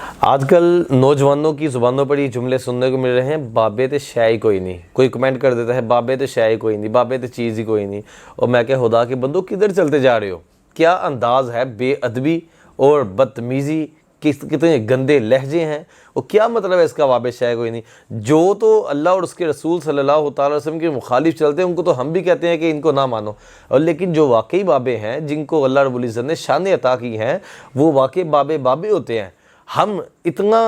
آج کل نوجوانوں کی زبانوں پر یہ جملے سننے کو مل رہے ہیں، بابے تے شے ہی کوئی نہیں۔ کوئی کمنٹ کر دیتا ہے بابے تے شے ہی کوئی نہیں، بابے تے چیز ہی کوئی نہیں۔ اور میں کہ خدا کے بندو کدھر چلتے جا رہے ہو؟ کیا انداز ہے، بے ادبی اور بدتمیزی، کتنے گندے لہجے ہیں، اور کیا مطلب ہے اس کا بابے شے کوئی نہیں؟ جو تو اللہ اور اس کے رسول صلی اللہ تعالی وسلم کے مخالف چلتے ہیں ان کو تو ہم بھی کہتے ہیں کہ ان کو نہ مانو، اور لیکن جو واقعی بابے ہیں، جن کو اللہ رب العزت نے شان عطا کی ہیں، وہ واقعی بابے ہوتے ہیں۔ ہم اتنا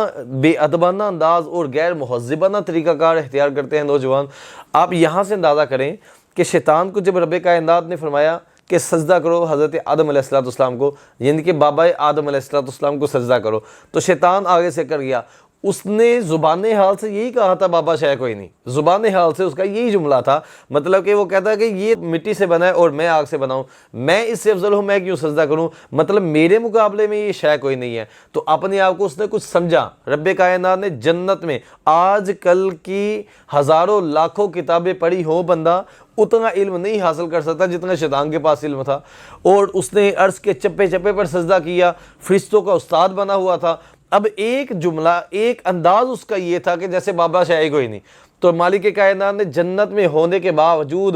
بے ادبانہ انداز اور غیر مہذبانہ طریقہ کار اختیار کرتے ہیں نوجوان۔ آپ یہاں سے اندازہ کریں کہ شیطان کو جب رب کائنات نے فرمایا کہ سجدہ کرو حضرت آدم علیہ السلام کو، یعنی کہ بابا آدم علیہ السلام کو سجدہ کرو، تو شیطان آگے سے کر گیا۔ اس نے زبان حال سے یہی کہا تھا بابا شے کوئی نہیں، زبان حال سے اس کا یہی جملہ تھا، مطلب کہ وہ کہتا ہے کہ یہ مٹی سے بنا ہے اور میں آگ سے بناؤں، میں اس سے افضل ہوں، میں کیوں سجدہ کروں، مطلب میرے مقابلے میں یہ شے کوئی نہیں ہے۔ تو اپنے آپ کو اس نے کچھ سمجھا۔ رب کائنات نے جنت میں آج کل کی ہزاروں لاکھوں کتابیں پڑھی ہو بندہ اتنا علم نہیں حاصل کر سکتا جتنا شیطان کے پاس علم تھا، اور اس نے عرش کے چپے چپے پر سجدہ کیا، فرشتوں کا استاد بنا ہوا تھا۔ اب ایک جملہ، ایک انداز اس کا یہ تھا کہ جیسے بابا شے کوئی نہیں۔ تو مالک کائنات نے جنت میں ہونے کے باوجود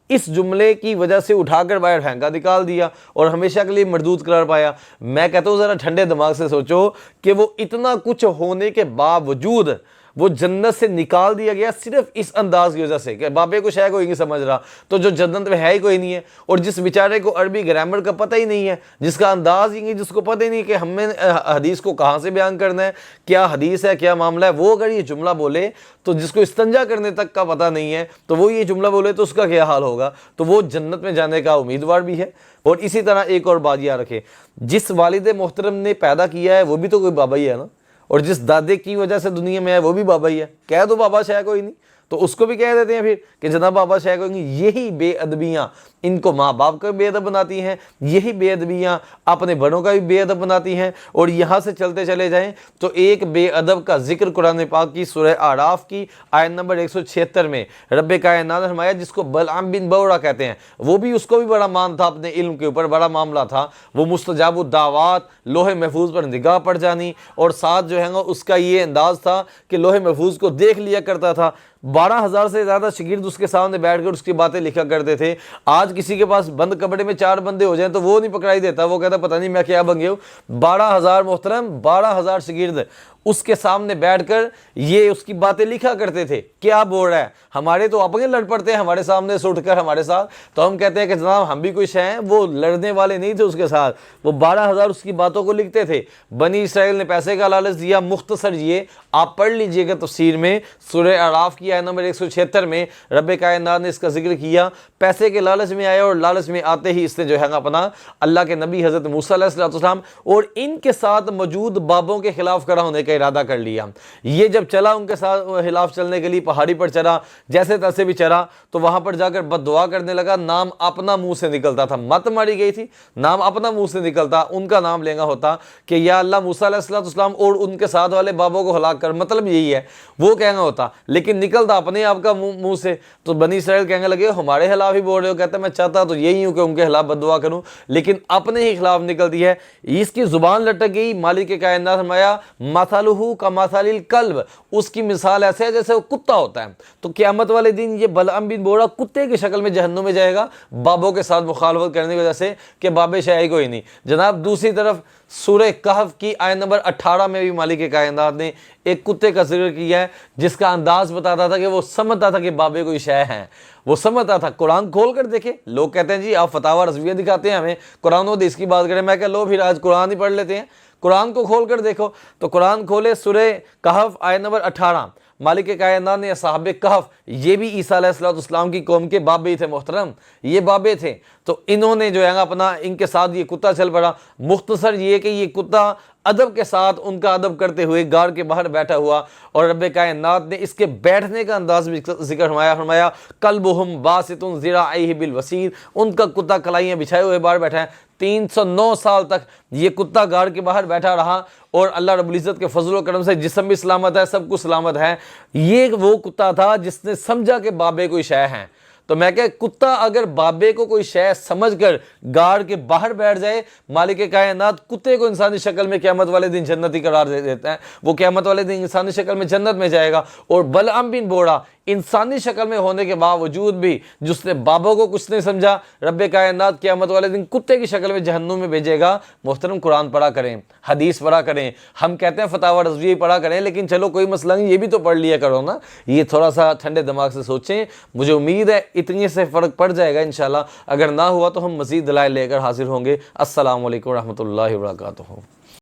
اس جملے کی وجہ سے اٹھا کر باہر پھینکا، نکال دیا اور ہمیشہ کے لیے مردود قرار پایا۔ میں کہتا ہوں ذرا ٹھنڈے دماغ سے سوچو کہ وہ اتنا کچھ ہونے کے باوجود وہ جنت سے نکال دیا گیا صرف اس انداز کی وجہ سے کہ بابے کو شے کوئی نہیں سمجھ رہا، تو جو جنت میں ہے ہی کوئی نہیں ہے، اور جس بیچارے کو عربی گرامر کا پتہ ہی نہیں ہے، جس کا انداز ہی نہیں، جس کو پتہ ہی نہیں کہ ہمیں حدیث کو کہاں سے بیان کرنا ہے، کیا حدیث ہے، کیا معاملہ ہے، وہ اگر یہ جملہ بولے تو جس کو استنجا کرنے تک کا پتہ نہیں ہے، تو وہ یہ جملہ بولے تو اس کا کیا حال ہوگا؟ تو وہ جنت میں جانے کا امیدوار بھی ہے۔ اور اسی طرح ایک اور بات یاد رکھے، جس والد محترم نے پیدا کیا ہے وہ بھی تو کوئی بابا ہی ہے نا، اور جس دادے کی وجہ سے دنیا میں ہے وہ بھی بابا ہی ہے۔ کہہ دو بابا شے کوئی نہیں، تو اس کو بھی کہہ دیتے ہیں پھر کہ جناب بابا شے کوئی نہیں۔ یہی بے ادبیاں ان کو ماں باپ کا بھی بے ادب بناتی ہیں، یہی بے ادبیاں اپنے بڑوں کا بھی بے ادب بناتی ہیں۔ اور یہاں سے چلتے چلے جائیں تو ایک بے ادب کا ذکر قرآن پاک کی سورہ اعراف کی آیت نمبر 176 میں رب کائنات نے فرمایا، جس کو بلعام بن بورا کہتے ہیں، وہ بھی اس کو بھی بڑا مان تھا، اپنے علم کے اوپر بڑا معاملہ تھا، وہ مستجاب الدعوات، لوح محفوظ پر نگاہ پڑ جانی، اور ساتھ جو ہے اس کا یہ انداز تھا کہ لوح محفوظ کو دیکھ لیا کرتا تھا۔ 12,000 سے زیادہ شاگرد اس کے سامنے بیٹھ کر اس کی باتیں لکھا کرتے تھے۔ آج کسی کے پاس بند کمرے میں 4 بندے ہو جائیں تو وہ نہیں پکڑائی دیتا، وہ کہتا پتہ نہیں میں کیا بن گیا ہوں۔ 12,000 محترم، 12,000 شاگرد اس کے سامنے بیٹھ کر یہ اس کی باتیں لکھا کرتے تھے۔ کیا بول رہا ہے؟ ہمارے تو اپنے لڑ پڑتے ہیں ہمارے سامنے سے اٹھ کر ہمارے ساتھ، تو ہم کہتے ہیں کہ جناب ہم بھی کوئی شے ہیں۔ وہ لڑنے والے نہیں تھے اس کے ساتھ، وہ 12,000 اس کی باتوں کو لکھتے تھے۔ بنی اسرائیل نے پیسے کا لالچ دیا، مختصر یہ آپ پڑھ لیجئے گا تفسیر میں، سورہ اعراف کی آیت نمبر 176 میں رب کائنات نے اس کا ذکر کیا۔ پیسے کے لالچ میں آیا، اور لالچ میں آتے ہی اس نے جو ہے اپنا اللہ کے نبی حضرت موسیٰ علیہ السلام اور ان کے ساتھ موجود بابوں کے خلاف کھڑا ہونے کا ارادہ کر لیا۔ یہ جب چلا ان کے ساتھ خلاف چلنے کے لیے، پہاڑی پر چڑھا، جیسے تیسے بھی چڑھا، تو وہاں پر جا کر بد دعا کرنے لگا۔ نام اپنا منہ سے نکلتا تھا، مت ماری گئی تھی، نام اپنا منہ سے نکلتا، ان کا نام لینا ہوتا کہ یا اللہ موسیٰ علیہ السلام اور ان کے ساتھ والے بابوں کو ہلاک کر، مطلب یہی ہے، وہ کہنا ہوتا، لیکن نکلتا اپنے آپ کا منہ سے۔ تو بنی اسرائیل کہنے لگے ہمارے خلاف ہی بول رہے ہو، کہتا میں چاہتا تو یہی ہوں کہ ان کے خلاف بد دعا کروں، لیکن اپنے ہی خلاف نکلتی ہے۔ اس کی زبان لٹک گئی۔ مالک کائنات فرمایا مثلہ کمثل الکلب، اس کی مثال ایسے ہے جیسے وہ کتا ہوتا ہے۔ تو قیامت والے دن یہ بلعام بن بورا کتے کی شکل میں جہنم میں جائے گا، بابوں کے ساتھ مخالفت کرنے کی وجہ سے کہ بابے شے کوئی نہیں۔ جناب دوسری طرف سورہ کہف کی آیت نمبر 18 میں بھی مالک کائنات نے ایک کتے کا ذکر کیا ہے، جس کا انداز بتاتا تھا کہ وہ سمجھتا تھا کہ بابے کوئی شے ہیں، وہ سمجھتا تھا۔ قرآن کھول کر دیکھیں، لوگ کہتے ہیں جی آپ فتاوی رضویہ دکھاتے ہیں ہمیں، قرآن و حدیث کی بات کریں، میں کہ لو پھر آج قرآن ہی پڑھ لیتے ہیں، قرآن کو کھول کر دیکھو۔ تو قرآن کھولے سورہ کہف آیت نمبر 18، مالک کائنات نے اصحاب کہف، یہ بھی عیسیٰ علیہ السلام کی قوم کے بابے ہی تھے محترم، یہ بابے تھے۔ تو انہوں نے جو ہے اپنا ان کے ساتھ یہ کتا چل پڑا۔ مختصر یہ کہ یہ کتا ادب کے ساتھ ان کا ادب کرتے ہوئے غار کے باہر بیٹھا ہوا، اور رب کائنات نے اس کے بیٹھنے کا انداز بھی ذکر فرمایا کلبہم باسط ذراعیہ بالوسید، ان کا کتا کلائیاں بچھائے ہوئے باہر بیٹھا ہے۔ 309 سال تک یہ کتا غار کے باہر بیٹھا رہا، اور اللہ رب العزت کے فضل و کرم سے جسم بھی سلامت ہے، سب کچھ سلامت ہے۔ یہ وہ کتا تھا جس نے سمجھا کہ بابے کوئی شے ہیں۔ تو میں کہ کتا اگر بابے کو کوئی شے سمجھ کر گاڑ کے باہر بیٹھ جائے، مالک کائنات کتے کو انسانی شکل میں قیامت والے دن جنتی قرار دے دیتا ہے، وہ قیامت والے دن انسانی شکل میں جنت میں جائے گا۔ اور بلعام بن بوڑا انسانی شکل میں ہونے کے باوجود بھی جس نے بابا کو کچھ نہیں سمجھا، رب کائنات قیامت والے دن کتے کی شکل میں جہنم میں بھیجے گا۔ محترم قرآن پڑھا کریں، حدیث پڑھا کریں، ہم کہتے ہیں فتاوی رضویہ پڑھا کریں، لیکن چلو کوئی مسئلہ نہیں، یہ بھی تو پڑھ لیا کرو نا۔ یہ تھوڑا سا ٹھنڈے دماغ سے سوچیں، مجھے امید ہے اتنی سے فرق پڑ جائے گا انشاءاللہ۔ اگر نہ ہوا تو ہم مزید دلائل لے کر حاضر ہوں گے۔ السلام علیکم ورحمۃ اللہ وبرکاتہ۔